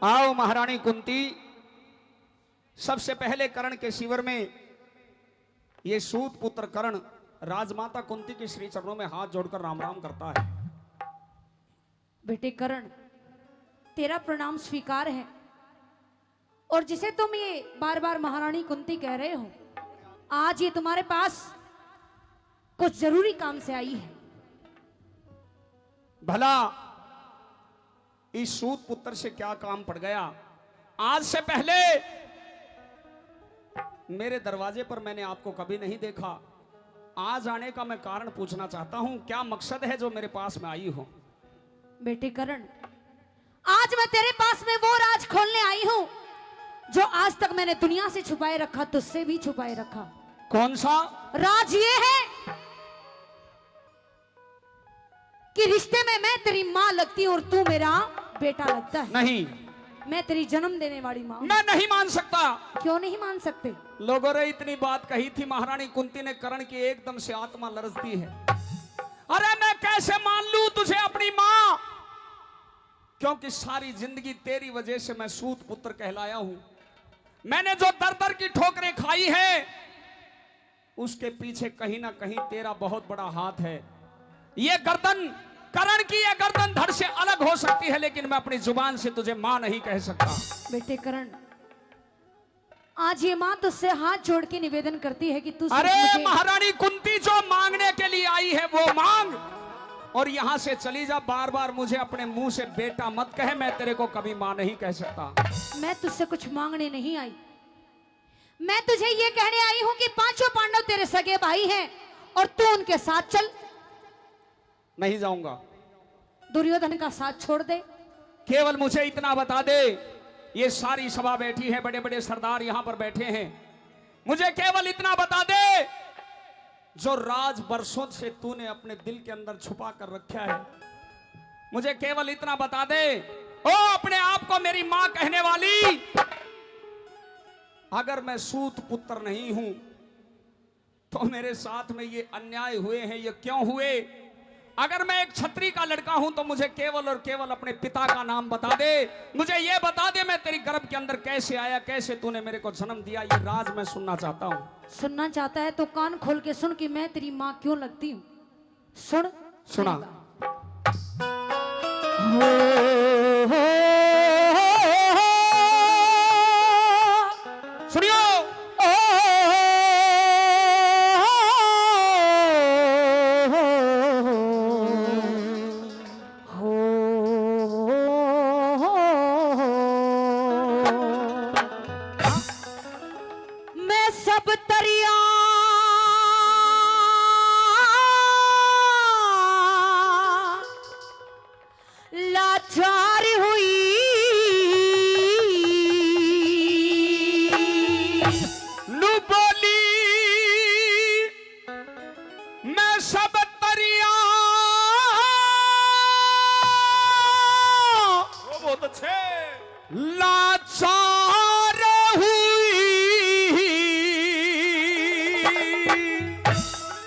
आओ महारानी कुंती, सबसे पहले कर्ण के शिविर में ये सूत पुत्र कर्ण राजमाता कुंती के श्री चरणों में हाथ जोड़कर राम राम करता है। बेटे कर्ण, तेरा प्रणाम स्वीकार है। और जिसे तुम ये बार बार महारानी कुंती कह रहे हो, आज ये तुम्हारे पास कुछ जरूरी काम से आई है। भला इस सूत पुत्र से क्या काम पड़ गया? आज से पहले मेरे दरवाजे पर मैंने आपको कभी नहीं देखा। आज आने का मैं कारण पूछना चाहता हूं, क्या मकसद है जो मेरे पास में आई हो? बेटे कर्ण, आज मैं तेरे पास में वो राज खोलने आई हूं जो आज तक मैंने दुनिया से छुपाए रखा, तुझसे भी छुपाए रखा। कौन सा राज? ये है कि रिश्ते में मैं तेरी मां लगती हूं और तू मेरा बेटा लगता है। नहीं, मैं तेरी जन्म देने वाली मां। मैं नहीं मान सकता। क्यों नहीं मान सकते? लोगों ने इतनी बात कही थी, महारानी कुंती ने कर्ण की एकदम से आत्मा लरजती है। अरे मैं कैसे मान लूं तुझे अपनी मां? क्योंकि सारी जिंदगी तेरी वजह से मैं सूत पुत्र कहलाया हूं। मैंने जो दर दर की ठोकरें खाई है, उसके पीछे कहीं ना कहीं तेरा बहुत बड़ा हाथ है। ये गर्दन, कर्ण की ये गर्दन धड़ से अलग हो सकती है, लेकिन मैं अपनी जुबान से तुझे मां नहीं कह सकता। बेटे कर्ण, आज ये मां तुझसे हाथ जोड़ के निवेदन करती है कि तू अरे महारानी कुंती, जो मांगने के लिए आई है वो मांग, और यहां से चली जा। बार बार मुझे अपने मुंह से बेटा मत कहे, मैं तेरे को कभी मां नहीं कह सकता। मैं तुझसे कुछ मांगने नहीं आई, मैं तुझे ये कहने आई हूं कि पांचों पांडव तेरे सगे भाई हैं और तू उनके साथ चल। नहीं जाऊंगा। दुर्योधन का साथ छोड़ दे। केवल मुझे इतना बता दे, ये सारी सभा बैठी है, बड़े बड़े सरदार यहां पर बैठे हैं, मुझे केवल इतना बता दे, जो राज बरसों से तूने अपने दिल के अंदर छुपा कर रखा है, मुझे केवल इतना बता दे। ओ अपने आप को मेरी मां कहने वाली, अगर मैं सूत पुत्र नहीं हूं तो मेरे साथ में ये अन्याय हुए हैं, ये क्यों हुए? अगर मैं एक क्षत्रिय का लड़का हूं तो मुझे केवल और केवल अपने पिता का नाम बता दे। मुझे ये बता दे, मैं तेरी गर्भ के अंदर कैसे आया, कैसे तूने मेरे को जन्म दिया, ये राज मैं सुनना चाहता हूं। सुनना चाहता है तो कान खोल के सुन कि मैं तेरी मां क्यों लगती हूं। सुन। सुना। सुनियो। मैं सब तरिया लाचार हुई, नु बोली मैं सब तरिया। वो बहुत अच्छे। लाचार हुई,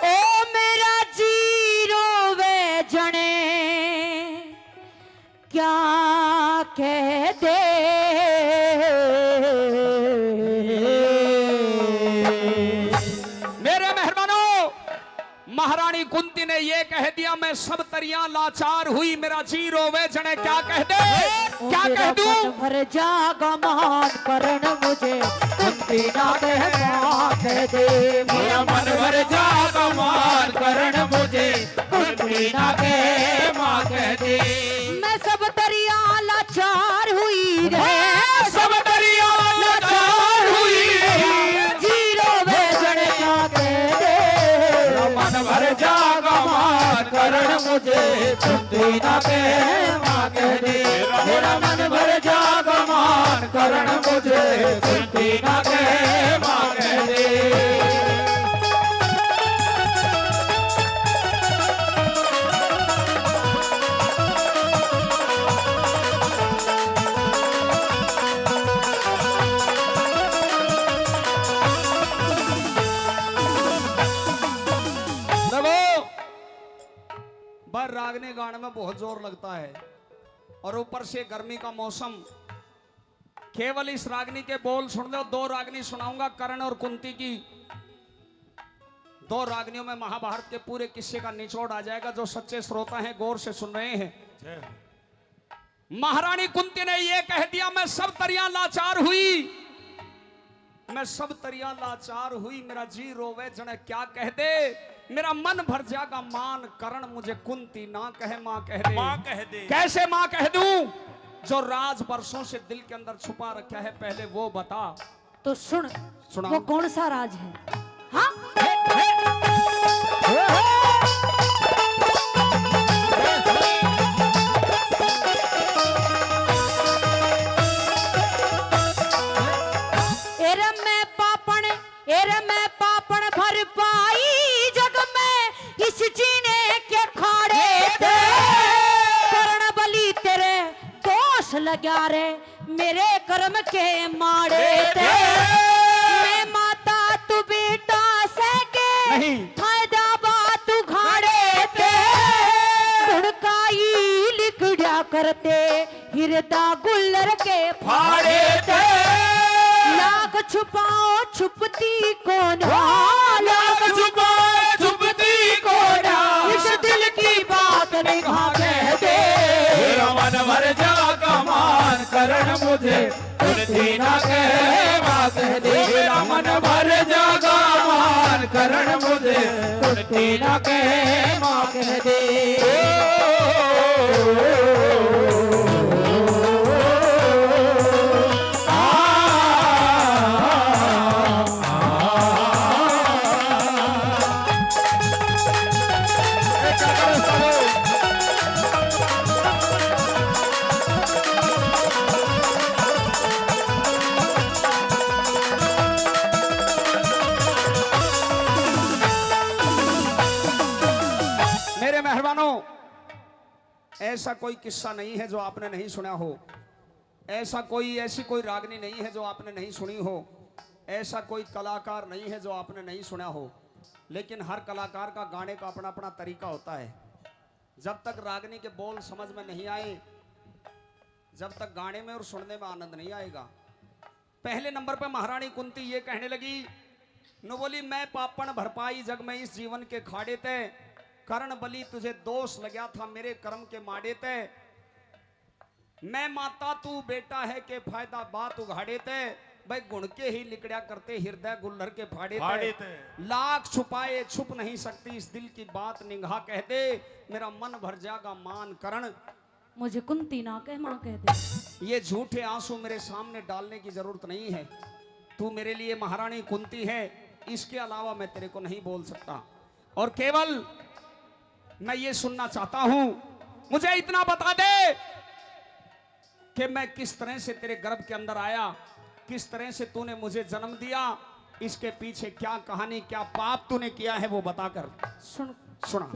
ओ मेरा जीरो वे जने क्या कह दे। मेरे मेहरबानों, महारानी कुंती ने ये कह दिया, मैं सब तरिया लाचार हुई, मेरा जी रोवे जने क्या कह दे। क्या कह दूं? भर जागा मान करण मुझे कुंती ना कह दे। मेरा मन भर जागा मान करण मुझे कुंती ना कह दे। मैं सब तरिया लाचार हुई रे, सब दरिया लाचार हुई, जीरो वे जने क्या कह दे। मन भर जागा मान करण मुझे कुंती ना कह दे। मेरा मन भर जागा मान करण मुझे कुंती ना कह दे। बर रागने गाने में बहुत जोर लगता है, और ऊपर से गर्मी का मौसम, केवल इस रागनी के बोल सुन लो। दो रागनी सुनाऊंगा कर्ण और कुंती की। दो रागनियों में महाभारत के पूरे किस्से का निचोड़ आ जाएगा। जो सच्चे श्रोता हैं गौर से सुन रहे हैं। महारानी कुंती ने यह कह दिया, मैं सब तरियां लाचार हुई, मैं सब तरियां लाचार हुई, मेरा जी रोवे जने क्या कह दे, मेरा मन भर जागा मान करण मुझे कुंती ना कहे मां कह दे। मां कह दे। कैसे मां कह दूं? जो राज वर्षों से दिल के अंदर छुपा रखा है पहले वो बता। तो सुन, सुनाओ। वो कौन सा राज है? हाँ? एरे मैं पापण भर पाई जग में इस जीने के खाड़े थे। कर्ण बलि तेरे दोष लगा रे मेरे कर्म के माड़े थे। मैं माता तू बेटा सके फायदा बात उघाड़े थे। धड़काई लिखड़ा करते हिरदा गुल्लर के फाड़े थे। लाख छुपाओ छुपती कौन, लाख छुपाओ छुपती कौन, इस दिल की बात निभा कह दे। मेरा मन भर जागा मान करण मुझे कुंती ना कहे मां कह दे। मेरा मन भर जागा मान करण मुझे कुंती ना कहे मां कह दे। ऐसा कोई किस्सा नहीं है जो आपने नहीं सुना हो। ऐसी कोई रागनी नहीं है जो आपने नहीं सुनी हो। ऐसा कोई कलाकार नहीं है जो आपने नहीं सुना हो। लेकिन हर कलाकार का गाने का अपना अपना तरीका होता है। जब तक रागनी के बोल समझ में नहीं आए, जब तक गाने में और सुनने में आनंद नहीं आएगा। पहले नंबर पे महारानी कुंती ये कहने लगी, नो बोली मैं पापण भरपाई जग में इस जीवन के खाड़े ते। कर्ण बलि तुझे दोष लगा था मेरे कर्म के माड़े ते। मैं माता तू बेटा है के फायदा बात उघाड़े ते। भाई गुण के ही लिकड़ा करते हृदय गुल्लर के फाड़े ते। लाख छुपाए छुप नहीं सकती इस दिल की बात निगाह कह दे। मेरा मन भर जागा मान करण मुझे कुंती ना कह मां कह दे। ये झूठे आंसू मेरे सामने डालने की जरूरत नहीं है। तू मेरे लिए महारानी कुंती है, इसके अलावा मैं तेरे को नहीं बोल सकता। और केवल मैं ये सुनना चाहता हूं, मुझे इतना बता दे कि मैं किस तरह से तेरे गर्भ के अंदर आया, किस तरह से तूने मुझे जन्म दिया, इसके पीछे क्या कहानी क्या पाप तूने किया है वो बताकर सुना।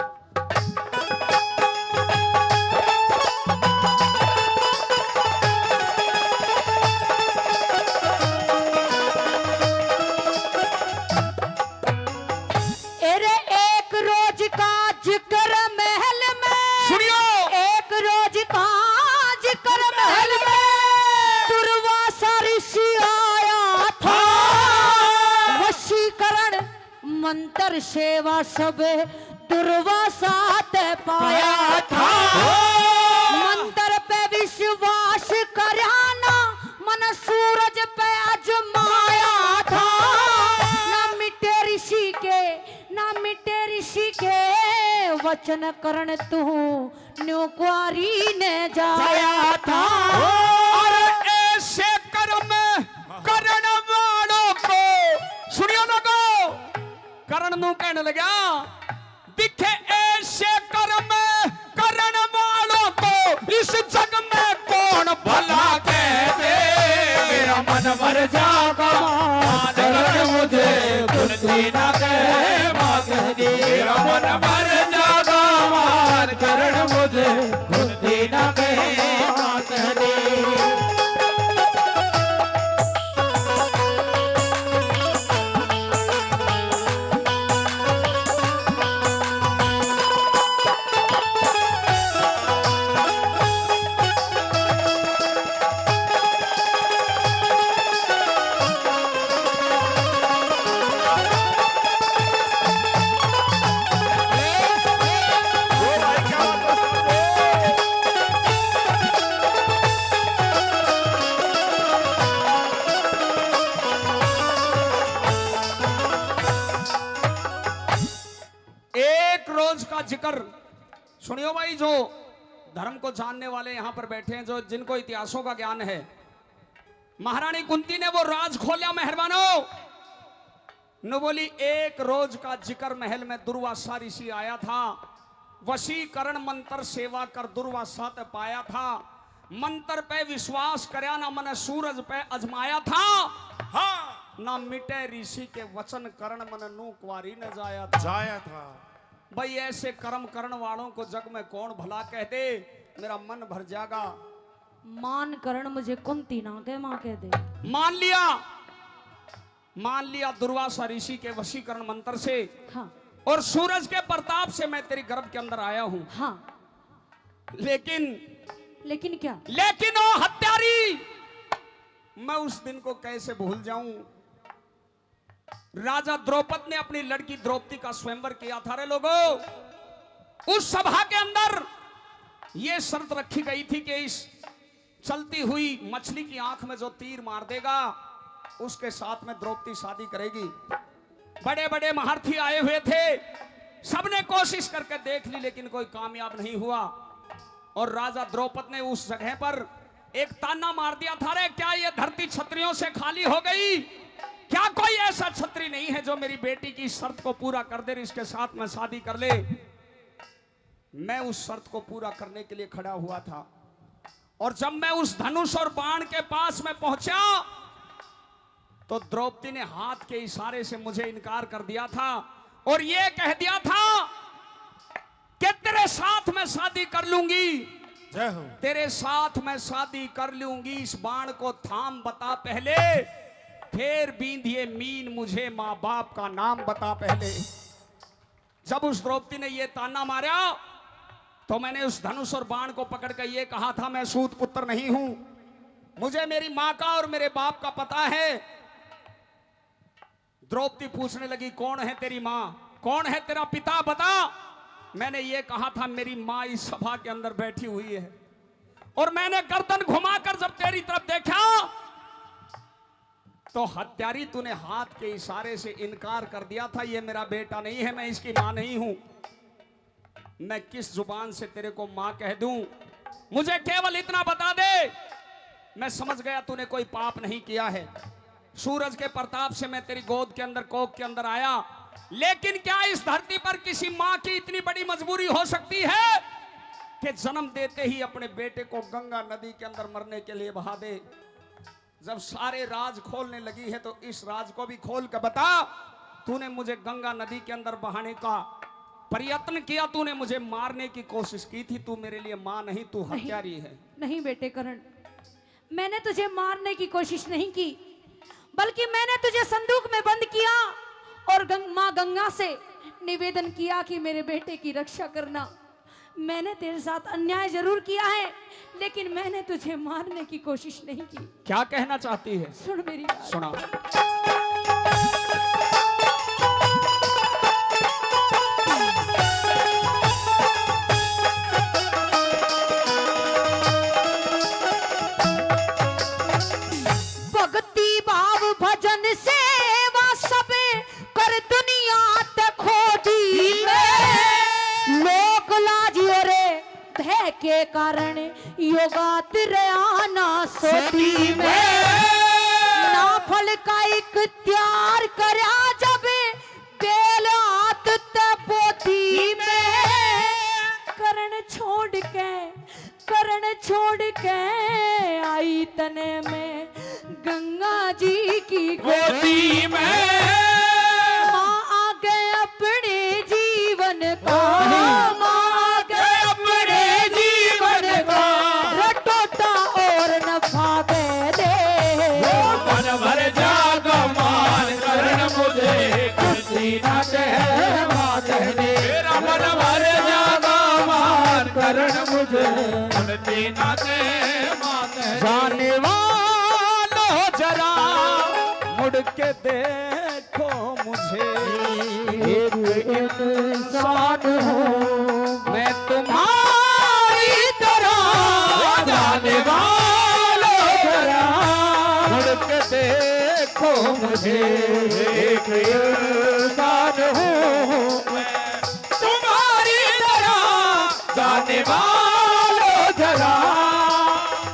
मंत्र सेवा सब दुर्वासा ते पाया था। मंत्र पे विश्वास कराना मन सूरज पे आजमाया था। ना मिटे ऋषि के वचन करण तू न्यू कुआरी ने जाया था। और ऐसे कर्म करण वालों को सुनियो लोगो, करण नू कहने लगा दिखे ऐसे कर्म करण वालों को इस जग में कौन भला कह दे। मेरा मन भर जागा मान करण मुझे कुंती ना कहे मां कह दे। मेरा मन भर जागा मान करण मुझे कुंती ना कहे मां कह दे। जिक्र सुनियो भाई। जो धर्म को जानने वाले यहाँ पर बैठे हैं, जो जिनको इतिहासों का ज्ञान है, महारानी कुंती ने वो राज खोला मेहरबानों। न बोली एक रोज का जिक्र महल में दुर्वासा ऋषि आया था, वशीकरण मंत्र सेवा कर दुर्वासा ते पाया था, मंत्र पे विश्वास करया ना मन सूरज पे अजमाया था, हाँ ना मिटे ऋषि के वचन करण मन नू कुंवारी न जाया था। भाई ऐसे कर्म करण वालों को जग में कौन भला कह दे, मेरा मन भर जाएगा। मान करण मुझे कुंती ना कह मां कह दे। मान लिया दुर्वासा ऋषि के वशीकरण मंत्र से, हाँ और सूरज के प्रताप से मैं तेरी गर्भ के अंदर आया हूं, हाँ लेकिन क्या? लेकिन ओ हत्यारी, मैं उस दिन को कैसे भूल जाऊं। राजा द्रौपद ने अपनी लड़की द्रौपदी का स्वयंवर किया था रे लोगों। उस सभा के अंदर यह शर्त रखी गई थी कि इस चलती हुई मछली की आंख में जो तीर मार देगा उसके साथ में द्रौपदी शादी करेगी। बड़े बड़े महारथी आए हुए थे, सबने कोशिश करके देख ली लेकिन कोई कामयाब नहीं हुआ। और राजा द्रौपद ने उस जगह पर एक ताना मार दिया था, रे क्या ये धरती क्षत्रियों से खाली हो गई? क्या कोई ऐसा क्षत्रिय नहीं है जो मेरी बेटी की शर्त को पूरा कर दे, इसके साथ में शादी कर ले? मैं उस शर्त को पूरा करने के लिए खड़ा हुआ था, और जब मैं उस धनुष और बाण के पास में पहुंचा तो द्रौपदी ने हाथ के इशारे से मुझे इनकार कर दिया था और यह कह दिया था कि तेरे साथ मैं शादी कर लूंगी, तेरे साथ मैं शादी कर लूंगी। इस बाण को थाम बता पहले, फिर बींधिए मीन मुझे मां बाप का नाम बता पहले। जब उस द्रौपदी ने यह ताना मारा तो मैंने उस धनुष और बाण को पकड़ कर यह कहा था, मैं सूत पुत्र नहीं हूं, मुझे मेरी मां का और मेरे बाप का पता है। द्रौपदी पूछने लगी, कौन है तेरी मां, कौन है तेरा पिता, बता। मैंने ये कहा था, मेरी मां इस सभा के अंदर बैठी हुई है। और मैंने गर्दन घुमाकर जब तेरी तरफ देखा तो हत्यारी, तूने हाथ के इशारे से इनकार कर दिया था, ये मेरा बेटा नहीं है, मैं इसकी मां नहीं हूं। मैं किस जुबान से तेरे को मां कह दूं? मुझे केवल इतना बता दे। मैं समझ गया तूने कोई पाप नहीं किया है। सूरज के प्रताप से मैं तेरी गोद के अंदर, कोख के अंदर आया, लेकिन क्या इस धरती पर किसी मां की इतनी बड़ी मजबूरी हो सकती है कि जन्म देते ही अपने बेटे को गंगा नदी के अंदर मरने के लिए बहा दे? जब सारे राज खोलने लगी है तो इस राज को भी खोल कर बता। तूने मुझे गंगा नदी के अंदर बहाने का प्रयत्न किया, तूने मुझे मारने की कोशिश की थी, तू मेरे लिए मां नहीं, तू हत्यारी है। नहीं बेटे करण, मैंने तुझे मारने की कोशिश नहीं की, बल्कि मैंने तुझे संदूक में बंद किया और मां गंगा से निवेदन किया कि मेरे बेटे की रक्षा करना। मैंने तेरे साथ अन्याय जरूर किया है, लेकिन मैंने तुझे मारने की कोशिश नहीं की। क्या कहना चाहती है? सुन मेरी बात। सुना। भक्ति भाव भजन सेवा सब कर दुनिया ते खोदी में, लोक लाजियो रे भय के कारण योगात रयाना सोती में, ना फल का इख्तियार करया जब बेलात ते पोती में, करण छोड़ के आई तने में गंगा जी की गोदी में, माँ आ गए अपने जीवन का, माँ आ गए अपने जीवन का, रटोटा और नफा दे दे। मन भर जाग मान करण मुझे कुंती ना कह मां कह दे, मेरा मन भर जाग मान करण मुझे कुंती ना कह मां कह दे। जाने वालों जरा मुड़ के देखो मुझे, एक इंसान हूँ मैं तुम्हारी तरह। जाने वालों जरा मुड़ के देखो मुझे, एक इंसान हूँ मैं तुम्हारी निभालो जरा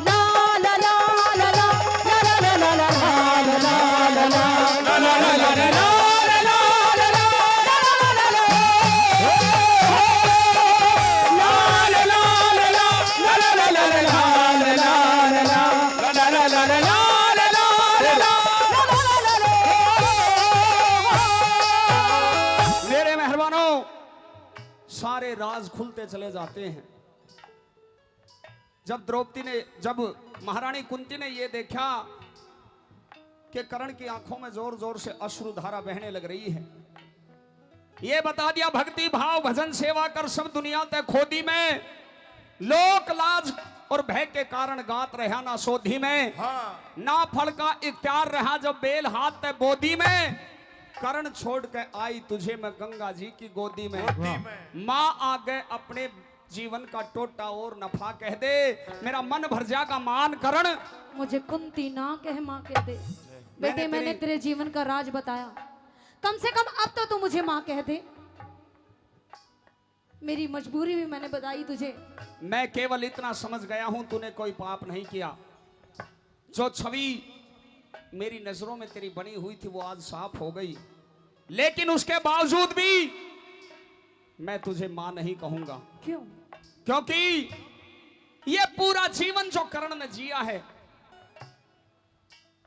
ला ला ला ला ला ला ला ला ला ला ला ला। मेरे मेहरबानों, सारे राज खुलते चले जाते हैं। जब महारानी कुंती ने ये देखा कि कर्ण की आंखों में जोर जोर से अश्रुधारा बहने लग रही है, ये बता दिया भक्ति भाव भजन सेवा कर सब दुनिया ते खोदी में, लोक लाज और भय के कारण गात रहा ना सोधी में, ना फल का इख्तियार रहा जब बेल हाथ ते बोदी में, कर्ण छोड़ के आई तुझे मैं गंगा जी की गोदी में, माँ आ गए अपने जीवन का टोटा और नफा कह दे, मेरा मन भर जाएगा मान कर्ण। मुझे कुंती ना कह माँ कह दे। बेटे मैंने तेरे जीवन का राज बताया, कम से कम अब तो तू मुझे माँ कह दे। मेरी मजबूरी भी मैंने बताई तुझे। मैं केवल इतना समझ गया हूं तूने कोई पाप नहीं किया। जो छवि मेरी नजरों में तेरी बनी हुई थी वो आज साफ हो गई, लेकिन उसके बावजूद भी मैं तुझे मां नहीं कहूंगा। क्यों? क्योंकि ये पूरा जीवन जो कर्ण ने जिया है,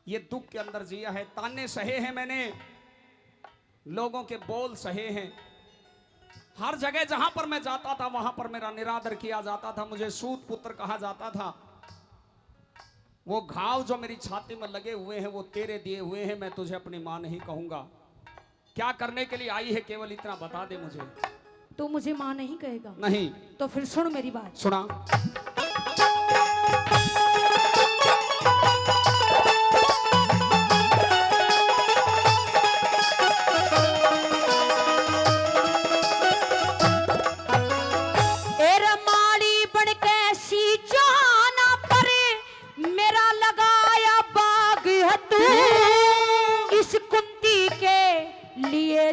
ये दुख के अंदर जिया है, ताने सहे हैं मैंने, लोगों के बोल सहे हैं, हर जगह जहां पर मैं जाता था वहां पर मेरा निरादर किया जाता था, मुझे सूत पुत्र कहा जाता था। वो घाव जो मेरी छाती में लगे हुए हैं वो तेरे दिए हुए हैं, मैं तुझे अपनी मां नहीं कहूंगा। क्या करने के लिए आई है केवल इतना बता दे मुझे। तू मुझे माँ नहीं कहेगा? नहीं। तो फिर सुन मेरी बात। सुना।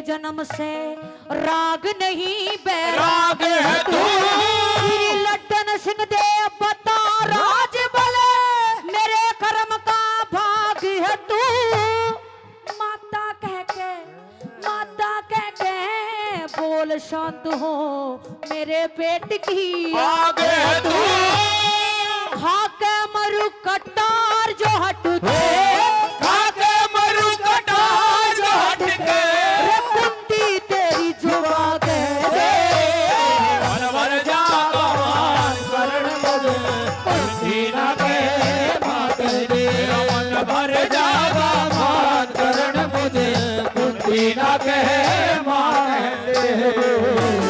जन्म से राग नहीं बैराग है तू। श्री लड्डन सिंह दे बता राज बोले, मेरे कर्म का भाग है तू। माता कह के बोल शांत हो, मेरे पेट की आग है तू। खाके मरु कटार जो हट दे, खाके मरु कटार जो हट के, ना कहे मान दे।